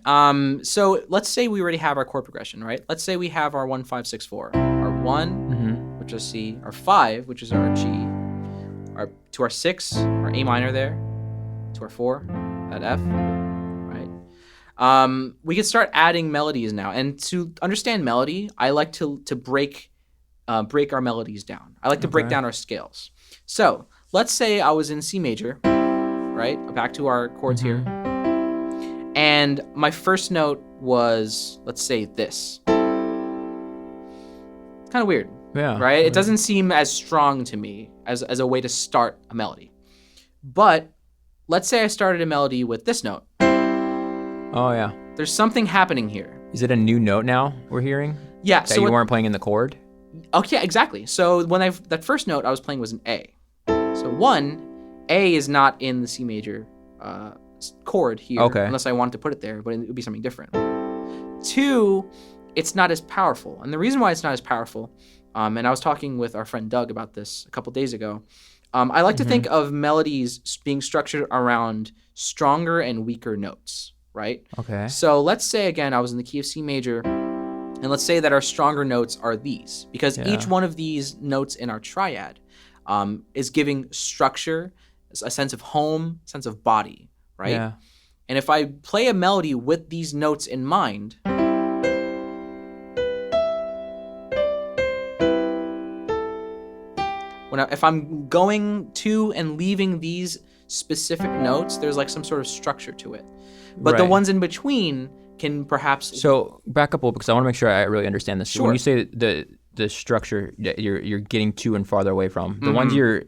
So let's say we already have our chord progression, right? Let's say we have our 1, 5, 6, 4. Our 1, which is C. Our 5, which is our G. To our 6, our A minor there. to our 4, that F, right? We could start adding melodies now. And to understand melody, I like to break our melodies down. I like to break down our scales. So let's say I was in C major, right? Back to our chords here. And my first note was, let's say, this. It's kind of weird, right? It doesn't seem as strong to me as a way to start a melody. But let's say I started a melody with this note. Oh, yeah. There's something happening here. Is it a new note now we're hearing? Yeah. That you weren't playing in the chord? Oh, yeah, exactly. So when that first note I was playing was an A. So 1, A is not in the C major chord here, unless I wanted to put it there, but it would be something different. 2, it's not as powerful. And the reason why it's not as powerful, and I was talking with our friend Doug about this a couple days ago, I like to think of melodies being structured around stronger and weaker notes, right? Okay. So let's say, again, I was in the key of C major, and let's say that our stronger notes are these, because each one of these notes in our triad is giving structure, a sense of home, a sense of body, right? Yeah. And if I play a melody with these notes in mind, if I'm going to and leaving these specific notes, there's like some sort of structure to it. But the ones in between can perhaps... So back up a little, because I want to make sure I really understand this. Sure. When you say the structure that you're getting to and farther away from, the ones you're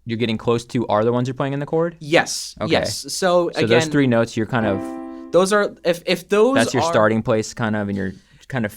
getting close to are the ones you're playing in the chord? Yes. Okay. Yes. So again, those 3 notes, you're kind of... Those are... If those That's your are, starting place, kind of, and you're kind of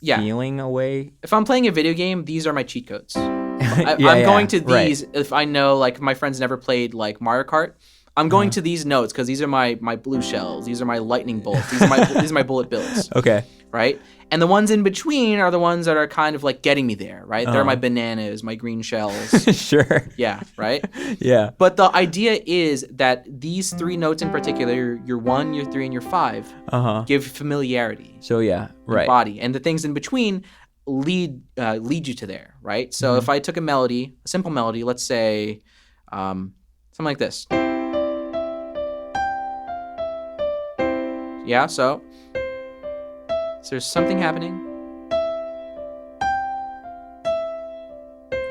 feeling away. If I'm playing a video game, these are my cheat codes. I'm going to these if I know, like, my friends never played, like, Mario Kart. I'm going to these notes because these are my blue shells. These are my lightning bolts. These are my bullet bills. Okay. Right? And the ones in between are the ones that are kind of like getting me there, right? They're my bananas, my green shells. Sure. Yeah, right? Yeah. But the idea is that these 3 notes in particular, your 1, your 3, and your 5, give familiarity. So body. And the things in between lead you to there, right? So if I took a simple melody, let's say something like this. Yeah, so there's something happening.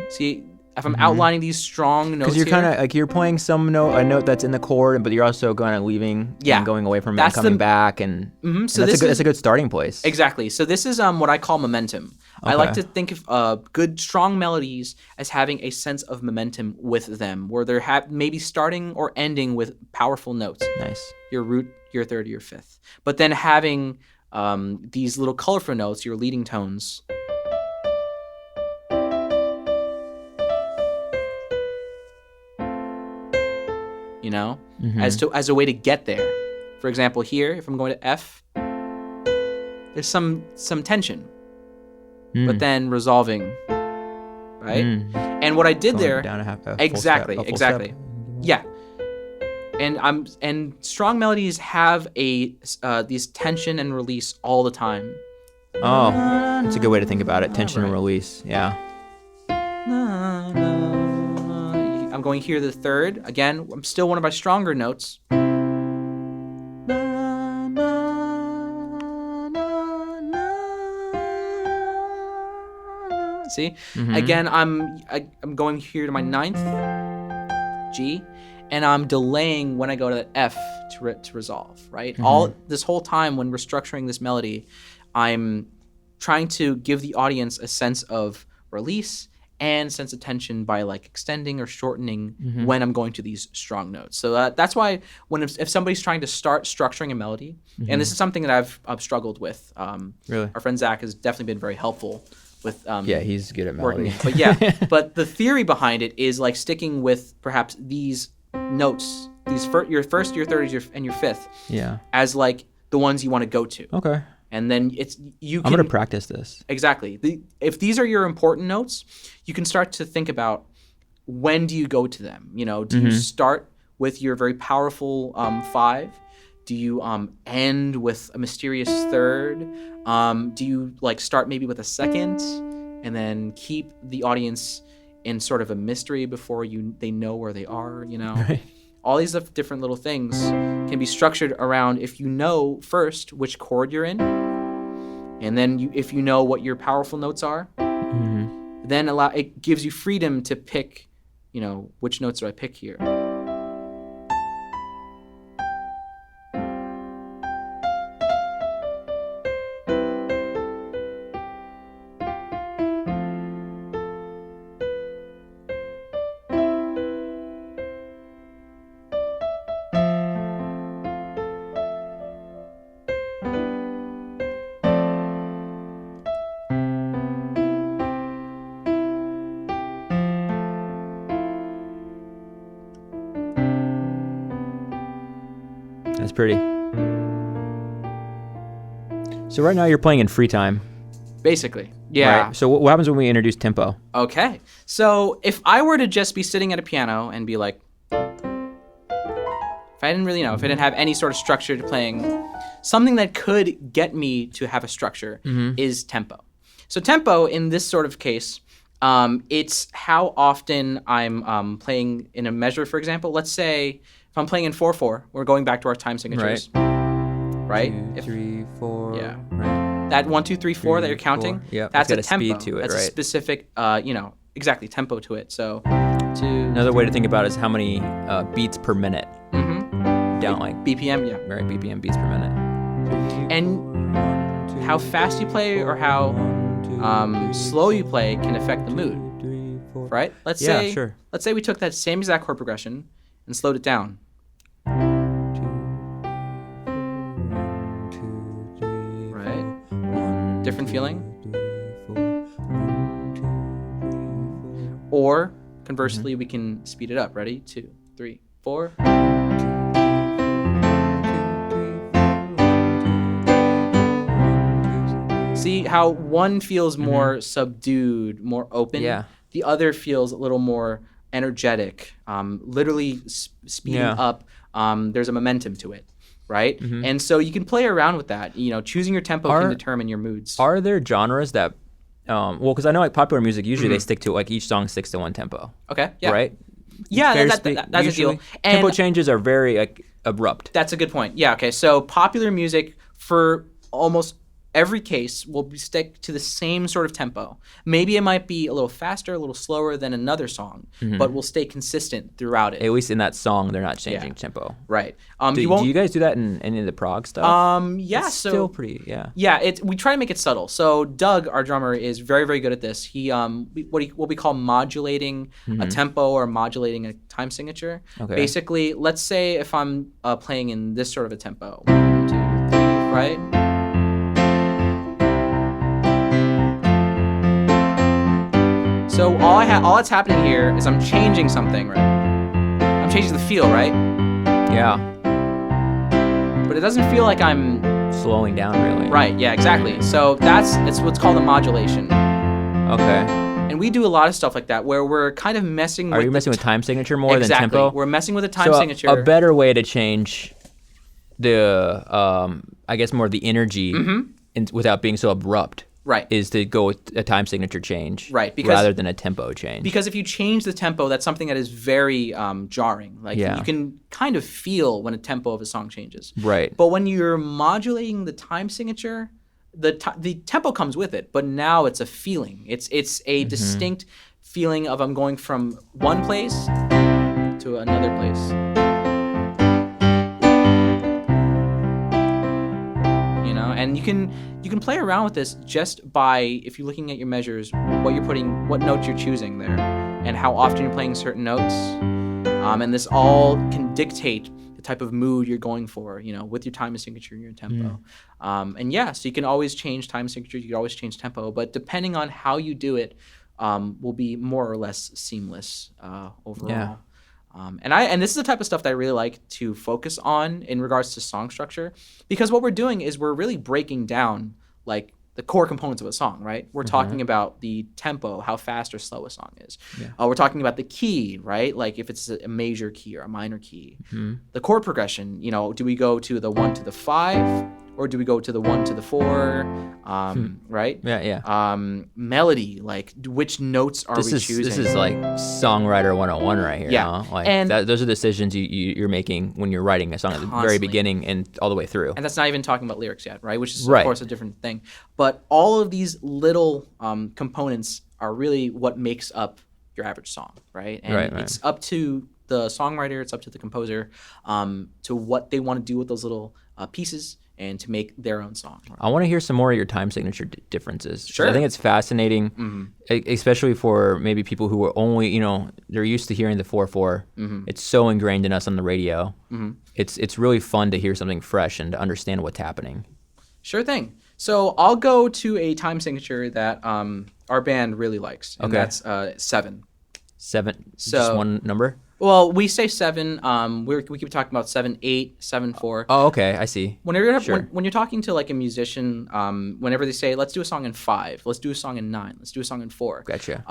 See, if I'm outlining these strong notes, because you're kind of like you're playing a note that's in the chord, but you're also kind of leaving and going away from it and coming back, and so that's a good starting place. Exactly. So this is what I call momentum. I like to think of good strong melodies as having a sense of momentum with them, where they're maybe starting or ending with powerful notes. Nice. Your root, your third, your fifth, but then having these little colorful notes, your leading tones. You know, as a way to get there. For example, here, if I'm going to F, there's some tension, but then resolving, right? And what I did Going there, down a full exactly. step. Yeah. And strong melodies have these tension and release all the time. Oh, that's a good way to think about it. Tension and release. Yeah. I'm going here to the third. Again, I'm still one of my stronger notes. See? Again, I'm going here to my 9th, G, and I'm delaying when I go to the F to resolve, right? All this whole time when we're structuring this melody, I'm trying to give the audience a sense of release and sense of tension by like extending or shortening when I'm going to these strong notes. So that's why if somebody's trying to start structuring a melody, and this is something that I've struggled with. Really? Our friend Zach has definitely been very helpful with he's good at melody. But but the theory behind it is like sticking with perhaps these notes, your first, your third, and your fifth, as like the ones you want to go to. Okay. And then I'm going to practice this. Exactly. If these are your important notes, you can start to think about when do you go to them. You know, do you start with your very powerful 5? Do you end with a mysterious third? Do you like start maybe with a second and then keep the audience in sort of a mystery before they know where they are, you know? Right. all these different little things can be structured around if you know first which chord you're in, and then if you know what your powerful notes are, then it gives you freedom to pick, which notes do I pick here. That's pretty. So right now you're playing in free time. Basically, yeah. Right? So what happens when we introduce tempo? Okay. So if I were to just be sitting at a piano and be like, if I didn't really know, if I didn't have any sort of structure to playing, something that could get me to have a structure is tempo. So tempo in this sort of case, it's how often I'm playing in a measure, for example. Let's say if I'm playing in 4/4, we're going back to our time signatures. Right? 2, 3, 4. Yeah. Right. That 1, 2, 3, 4 that you're counting, yeah, that's a got tempo. speed to it, that's right? a specific, exactly, tempo to it. So, Another way to think about it is how many beats per minute. Down like BPM, yeah. Right, BPM, beats per minute. And how fast you play or how slow you play can affect the mood, right? Let's say we took that same exact chord progression and slowed it down. Right? Different feeling? Or conversely, we can speed it up. Ready? 2, 3, 4. See how one feels more subdued, more open? Yeah. The other feels a little more energetic, literally speeding up. There's a momentum to it, right? And so you can play around with that. Choosing your tempo can determine your moods. Are there genres that, because I know like popular music, usually they stick to, like each song sticks to one tempo. Okay, yeah. Right? Yeah, that's a deal. Tempo changes are very abrupt. That's a good point. Yeah, okay. So popular music for almost every case will stick to the same sort of tempo. Maybe it might be a little faster, a little slower than another song, but will stay consistent throughout it. At least in that song, they're not changing tempo. Right. Do you guys do that in any of the prog stuff? Yeah. It's still pretty, Yeah, we try to make it subtle. So Doug, our drummer, is very, very good at this. He what we call modulating a tempo or modulating a time signature. Okay. Basically, let's say if I'm playing in this sort of a tempo, 1, 2, 3, right? So all that's happening here is I'm changing something, right? I'm changing the feel, right? Yeah. But it doesn't feel like I'm slowing down, really. Right, yeah, exactly. So it's what's called a modulation. Okay. And we do a lot of stuff like that where we're kind of messing with... Are you messing with time signature more than tempo? Exactly. We're messing with a time signature. A better way to change the, I guess more the energy without being so abrupt. Right. Is to go with a time signature change. Right. Rather than a tempo change. Because if you change the tempo, that's something that is very jarring. Like you can kind of feel when a tempo of a song changes. Right. But when you're modulating the time signature, the tempo comes with it, but now it's a feeling. It's a distinct feeling of I'm going from one place to another place. And you can play around with this just by, if you're looking at your measures, what notes you're choosing there, and how often you're playing certain notes. And this all can dictate the type of mood you're going for, with your time signature and your tempo. So you can always change time signature, you can always change tempo, but depending on how you do it, will be more or less seamless overall. Yeah. And this is the type of stuff that I really like to focus on in regards to song structure, because what we're doing is we're really breaking down like the core components of a song, right? We're talking about the tempo, how fast or slow a song is. Yeah. We're talking about the key, right? Like if it's a major key or a minor key. The chord progression, do we go to the 1 to the 5, or do we go to the 1 to the 4? Right? Yeah. Melody, like which notes are we choosing? This is like songwriter 101 right here. Yeah. Like and those are decisions you're making when you're writing a song at the very beginning and all the way through. And that's not even talking about lyrics yet, right? Which is, of course, a different thing. But all of these little components are really what makes up your average song, right? And it's up to the songwriter, it's up to the composer to what they want to do with those little pieces and to make their own song. I want to hear some more of your time signature differences. Sure. I think it's fascinating, especially for maybe people who are only, they're used to hearing the 4/4. It's so ingrained in us on the radio. It's really fun to hear something fresh and to understand what's happening. Sure thing. So I'll go to a time signature that our band really likes, and that's 7. 7, so, just one number? Well, we say 7. We keep talking about 7/8, 7/4. Oh, okay, I see. When you're talking to like a musician, whenever they say, "Let's do a song in 5," "Let's do a song in 9," "Let's do a song in 4," Gotcha.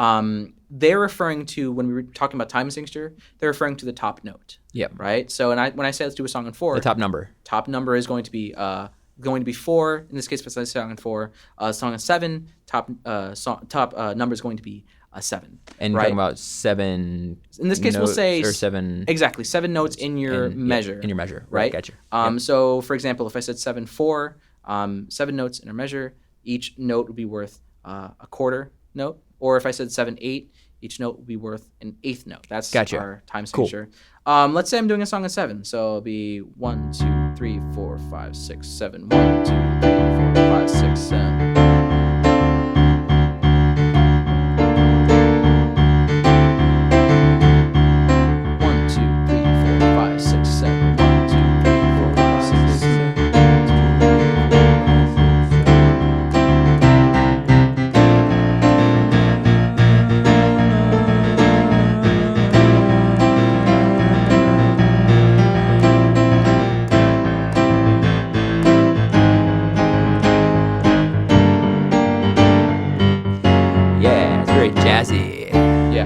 They're referring to, when we were talking about time signature, they're referring to the top note. Yep. Right. So when I say let's do a song in 4, the top number is going to be 4. In this case, if it's a song in 4, song in 7, top number is going to be 7. And talking about 7. In this case, we'll say or 7. Exactly, 7 notes in your measure. In your measure, right? Gotcha. So, for example, if I said 7/4, 7 notes in a measure, each note would be worth a quarter note. Or if I said 7/8, each note would be worth an eighth note. That's our time signature. Cool. Let's say I'm doing a song in 7, so it'll be 1, 2, 3, 4, 5, 6, 7. 1, 2, 3, 4, 5, 6, 7.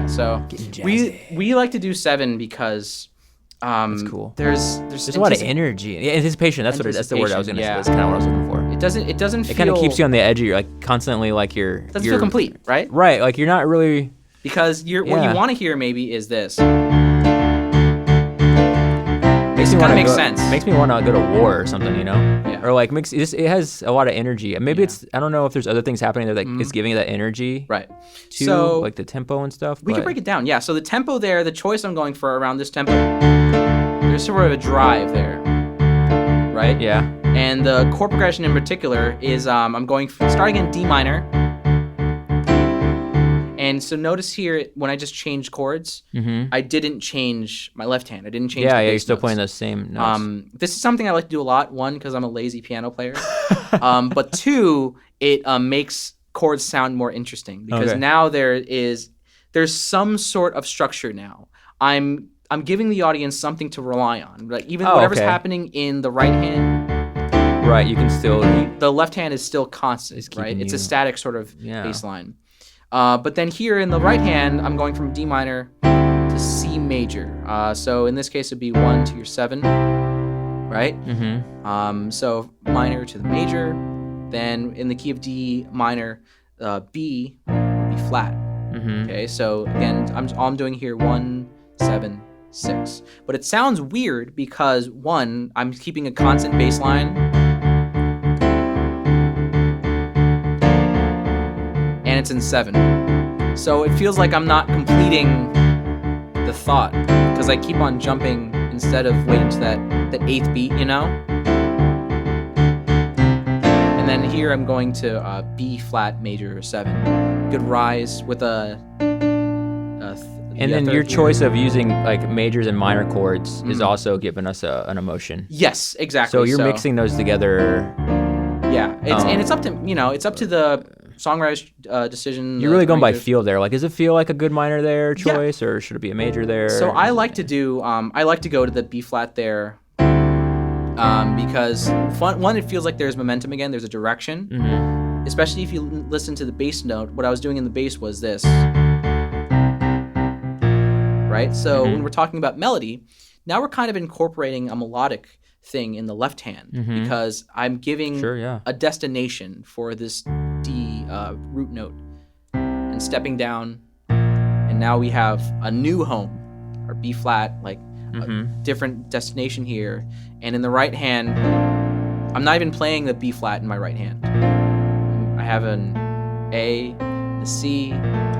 So we like to do 7 because that's cool. There's a lot of energy. Yeah, anticipation. That's the word I was going to say. That's kind of what I was looking for. It doesn't feel, it kind of keeps you on the edge. You're like constantly like you're. It doesn't feel complete, right? Right. Like you're not really. Because what you want to hear maybe is this. It kind of makes sense. Makes me want to go to war or something, Yeah. Or like it has a lot of energy. Maybe it's, I don't know if there's other things happening that is giving it that energy. Right. Too, so like the tempo and stuff. We can break it down. Yeah. So the tempo there, the choice I'm going for around this tempo, there's sort of a drive there, right? Yeah. And the chord progression in particular is I'm going starting in D minor. And so notice here, when I just changed chords, I didn't change my left hand. I didn't change the bass you're still notes. playing those same notes. This is something I like to do a lot. 1, because I'm a lazy piano player. But 2, it makes chords sound more interesting. Because now there's some sort of structure now. I'm giving the audience something to rely on. Like even whatever's happening in the right hand. Right, you can still... The left hand is still constant, right? It's a static sort of bass line. But then here in the right hand, I'm going from D minor to C major. So in this case, it'd be 1 to your 7, right? So minor to the major. Then in the key of D minor, B would be flat. Okay, so again, all I'm doing here 1, 7, 6. But it sounds weird because 1, I'm keeping a constant bass line. And it's in 7. So it feels like I'm not completing the thought because I keep on jumping instead of waiting to that 8th beat, And then here I'm going to B flat major 7. Good rise with a and then your choice of using like majors and minor chords is also giving us an emotion. Yes, exactly. So you're mixing those together. Yeah, and it's up to the songwriter's decision. You're really going by feel there. Like, does it feel like a good minor there choice, or should it be a major there? So I like to go to the B flat there, because one, it feels like there's momentum again. There's a direction, especially if you listen to the bass note. What I was doing in the bass was this, right? So when we're talking about melody, now we're kind of incorporating a melodic thing in the left hand because I'm giving a destination for this D root note and stepping down, and now we have a new home, or B flat, like a different destination here. And in the right hand, I'm not even playing the B flat in my right hand. I have an A, a C.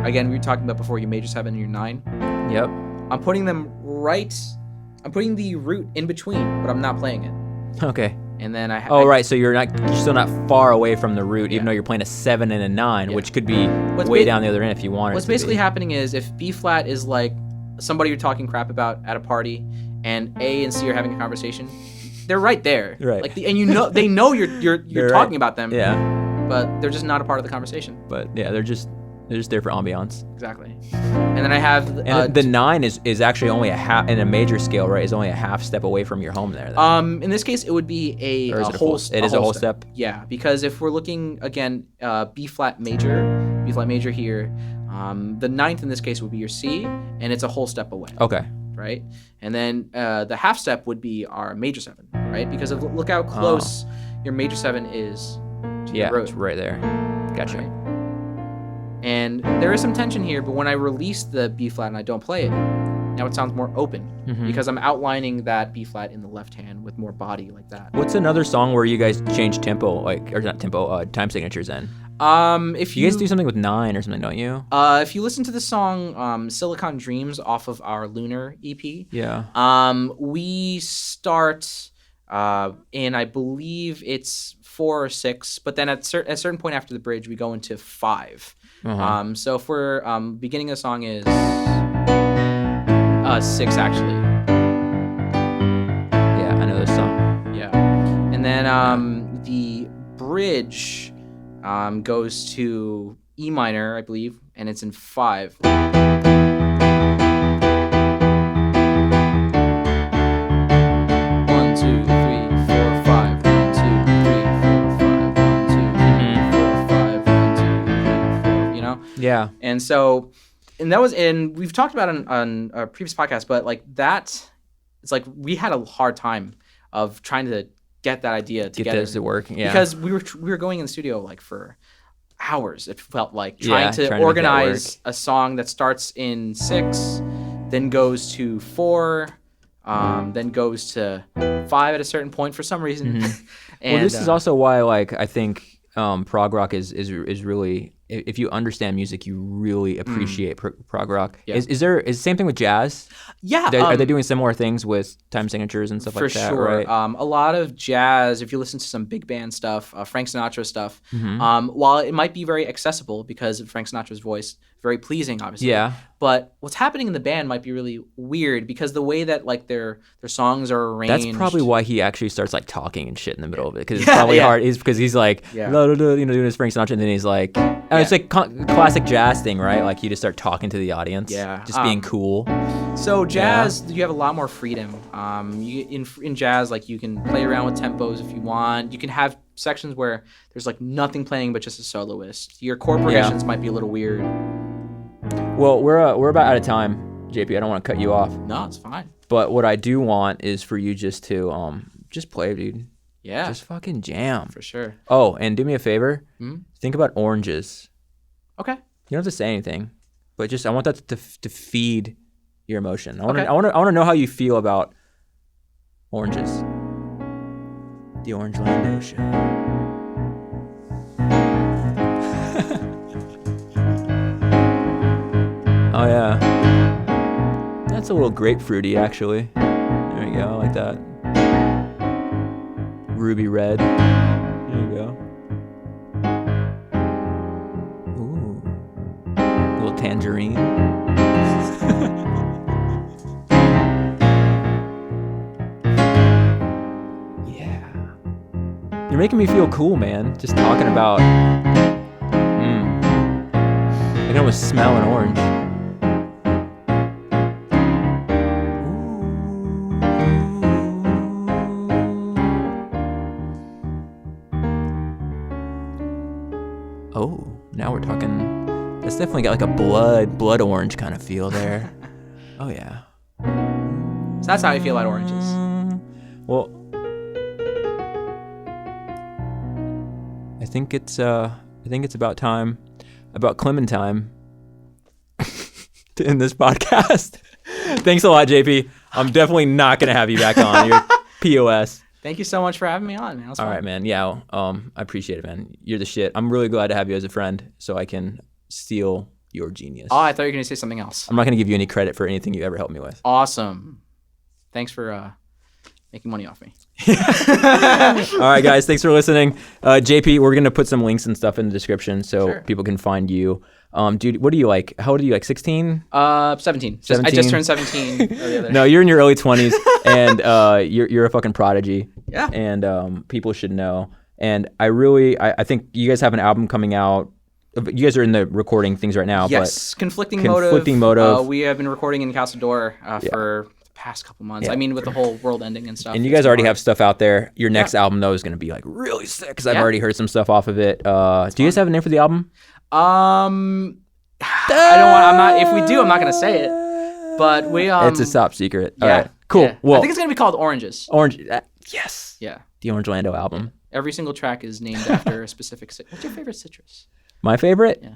Again, we were talking about before, your major 7 and your 9. Yep. I'm putting them right. I'm putting the root in between, but I'm not playing it. Okay. And then right. So you're still not far away from the root, even though you're playing a 7 and a 9, which could be way down the other end if you wanted. What's basically happening is if B flat is like somebody you're talking crap about at a party, and A and C are having a conversation, they're right there. Right. Like and they know you're talking about them. Yeah. But they're just not a part of the conversation. But yeah, they're just there for ambiance. Exactly. And then I have the 9 is actually only a half in a major scale, right? Is only a half step away from your home there. Then. In this case, it would be a whole. It is a whole step. Yeah, because if we're looking again, B flat major here, the 9th in this case would be your C, and it's a whole step away. Okay. Right, and then the half step would be our major 7, right? Because look how close your major 7 is. To the root. It's right there. Gotcha. Right? And there is some tension here, but when I release the B flat and I don't play it, now it sounds more open because I'm outlining that B flat in the left hand with more body like that. What's another song where you guys change tempo, or not tempo, time signatures in? If you guys do something with 9 or something, don't you? If you listen to the song Silicon Dreams off of our Lunar EP, we start in, I believe it's 4 or 6, but then at a certain point after the bridge, we go into 5. So if we're beginning of the song is 6 actually. Yeah, I know this song. Yeah, and then the bridge goes to E minor, I believe, and it's in 5. Yeah. And we've talked about it on a previous podcast, but like that, it's like we had a hard time of trying to get that idea together. Get this to work, yeah. Because we were going in the studio like for hours, it felt like, trying to organize a song that starts in 6, then goes to 4, then goes to 5 at a certain point for some reason. And, well, this is also why, like, I think prog rock is really, if you understand music, you really appreciate prog rock. Yeah. Is the same thing with jazz? Yeah. Are they doing similar things with time signatures and stuff like that? For sure. Right? A lot of jazz, if you listen to some big band stuff, Frank Sinatra stuff, while it might be very accessible because of Frank Sinatra's voice, very pleasing, obviously. Yeah. But what's happening in the band might be really weird because the way that like their songs are arranged. That's probably why he actually starts like talking and shit in the middle of it, because it's probably hard. Because he's like, doing his Frank Sinatra, and then he's like, it's like classic jazz thing, right? Like you just start talking to the audience, just being cool. So jazz, you have a lot more freedom. In jazz, like you can play around with tempos if you want. You can have sections where there's like nothing playing but just a soloist. Your chord progressions might be a little weird. Well, we're about out of time, JP. I don't want to cut you off. No, it's fine. But what I do want is for you just to just play, dude. Yeah. Just fucking jam. For sure. Oh, and do me a favor. Think about oranges. Okay. You don't have to say anything, but just I want that to feed your emotion. I want to know how you feel about oranges. The Orangelander Show. Oh yeah, that's a little grapefruity actually. There you go, I like that. Ruby red. There you go. Ooh, a little tangerine. Yeah. You're making me feel cool, man. Just talking about. I can almost smell an orange. Oh, now we're talking. That's definitely got like a blood orange kind of feel there. Oh yeah. So that's how I feel about oranges. Well, think it's about time, about Clementine, to end this podcast. Thanks a lot, JP. I'm definitely not gonna have you back on. You're POS. Thank you so much for having me on, man. All right, man. Yeah, I appreciate it, man. You're the shit. I'm really glad to have you as a friend, so I can steal your genius. Oh, I thought you were gonna say something else. I'm not gonna give you any credit for anything you ever helped me with. Awesome. Thanks for making money off me. All right, guys. Thanks for listening. JP, we're going to put some links and stuff in the description so people can find you. Dude, what are you like? How old are you? Like 16? 17. I just turned 17 the other No, you're in your early 20s, and you're a fucking prodigy. Yeah. And people should know. And I think you guys have an album coming out. You guys are in the recording things right now. Yes, but Conflicting Motive. We have been recording in Casa d'Or for past couple months. Yeah. I mean, with the whole world ending and stuff. And you guys already have stuff out there. Your next album though is going to be like really sick because I've already heard some stuff off of it. Do you guys have a name for the album? I don't want. I'm not. If we do, I'm not going to say it. But we. It's a top secret. Yeah. All right. Cool. Yeah. Well, I think it's going to be called Oranges. Orange. Yes. Yeah. The Orange Lando album. Every single track is named after a specific. What's your favorite citrus? My favorite? Yeah.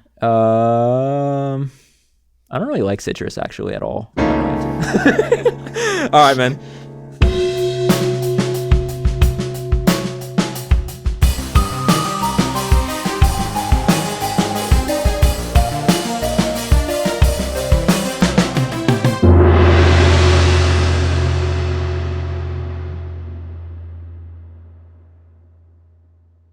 I don't really like citrus actually at all. All right, man.